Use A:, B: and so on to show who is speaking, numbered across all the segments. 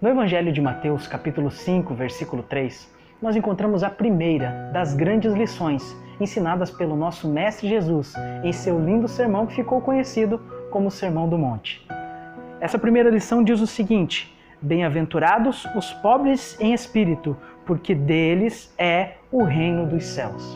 A: No Evangelho de Mateus, capítulo 5, versículo 3, nós encontramos a primeira das grandes lições ensinadas pelo nosso Mestre Jesus em seu lindo sermão que ficou conhecido como o Sermão do Monte. Essa primeira lição diz o seguinte: bem-aventurados os pobres em espírito, porque deles é o reino dos céus.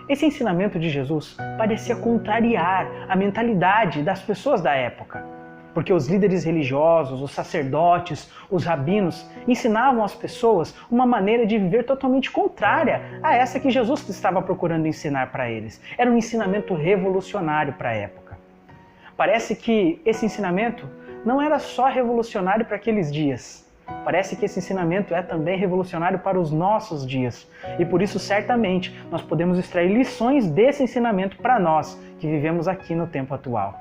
A: Esse ensinamento de Jesus parecia contrariar a mentalidade das pessoas da época, porque os líderes religiosos, os sacerdotes, os rabinos ensinavam às pessoas uma maneira de viver totalmente contrária a essa que Jesus estava procurando ensinar para eles. Era um ensinamento revolucionário para a época. Parece que esse ensinamento não era só revolucionário para aqueles dias. Parece que esse ensinamento é também revolucionário para os nossos dias. E por isso, certamente, nós podemos extrair lições desse ensinamento para nós, que vivemos aqui no tempo atual.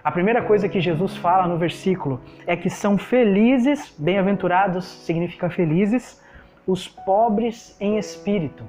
A: A primeira coisa que Jesus fala no versículo é que são felizes, bem-aventurados significa felizes, os pobres em espírito.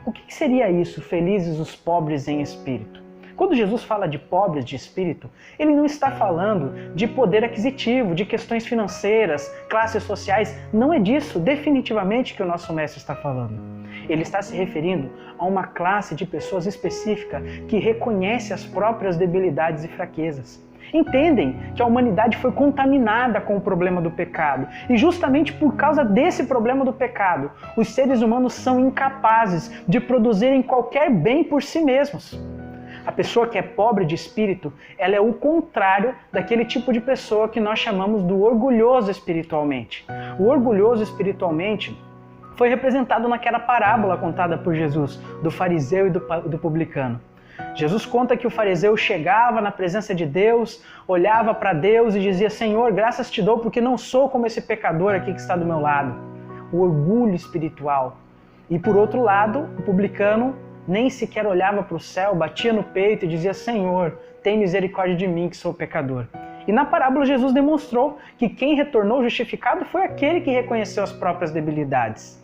A: O que seria isso, felizes os pobres em espírito? Quando Jesus fala de pobres de espírito, ele não está falando de poder aquisitivo, de questões financeiras, classes sociais. Não é disso definitivamente que o nosso mestre está falando. Ele está se referindo a uma classe de pessoas específica que reconhece as próprias debilidades e fraquezas. Entendem que a humanidade foi contaminada com o problema do pecado. E justamente por causa desse problema do pecado, os seres humanos são incapazes de produzirem qualquer bem por si mesmos. A pessoa que é pobre de espírito, ela é o contrário daquele tipo de pessoa que nós chamamos do orgulhoso espiritualmente. O orgulhoso espiritualmente foi representado naquela parábola contada por Jesus, do fariseu e do publicano. Jesus conta que o fariseu chegava na presença de Deus, olhava para Deus e dizia: Senhor, graças te dou porque não sou como esse pecador aqui que está do meu lado. O orgulho espiritual. E por outro lado, o publicano nem sequer olhava para o céu, batia no peito e dizia: Senhor, tem misericórdia de mim que sou pecador. E na parábola Jesus demonstrou que quem retornou justificado foi aquele que reconheceu as próprias debilidades.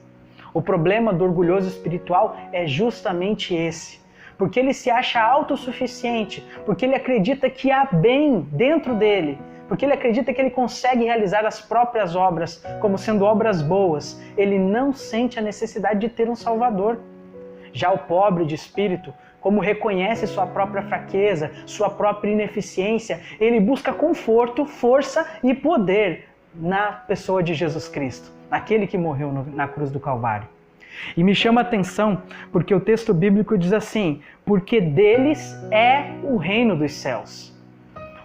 A: O problema do orgulhoso espiritual é justamente esse. Porque ele se acha autossuficiente, porque ele acredita que há bem dentro dele, porque ele acredita que ele consegue realizar as próprias obras como sendo obras boas. Ele não sente a necessidade de ter um Salvador. Já o pobre de espírito, como reconhece sua própria fraqueza, sua própria ineficiência, ele busca conforto, força e poder na pessoa de Jesus Cristo, naquele que morreu na cruz do Calvário. E me chama a atenção porque o texto bíblico diz assim: porque deles é o reino dos céus.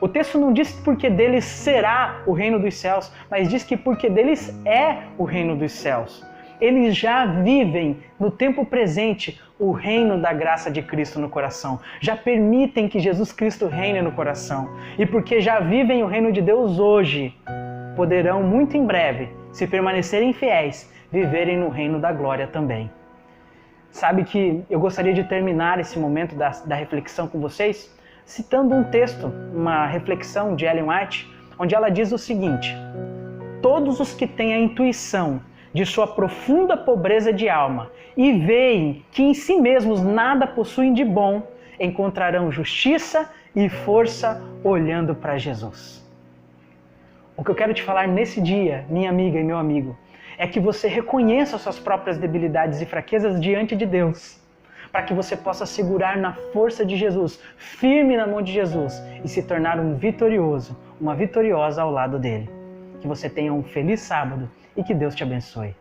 A: O texto não diz porque deles será o reino dos céus, mas diz que porque deles é o reino dos céus. Eles já vivem no tempo presente o reino da graça de Cristo no coração. Já permitem que Jesus Cristo reine no coração. E porque já vivem o reino de Deus hoje, poderão muito em breve, se permanecerem fiéis, viverem no reino da glória também. Sabe que eu gostaria de terminar esse momento da reflexão com vocês citando um texto, uma reflexão de Ellen White, onde ela diz o seguinte: todos os que têm a intuição de sua profunda pobreza de alma e veem que em si mesmos nada possuem de bom, encontrarão justiça e força olhando para Jesus. O que eu quero te falar nesse dia, minha amiga e meu amigo, é que você reconheça suas próprias debilidades e fraquezas diante de Deus, para que você possa segurar na força de Jesus, firme na mão de Jesus e se tornar um vitorioso, uma vitoriosa ao lado dele. Que você tenha um feliz sábado e que Deus te abençoe.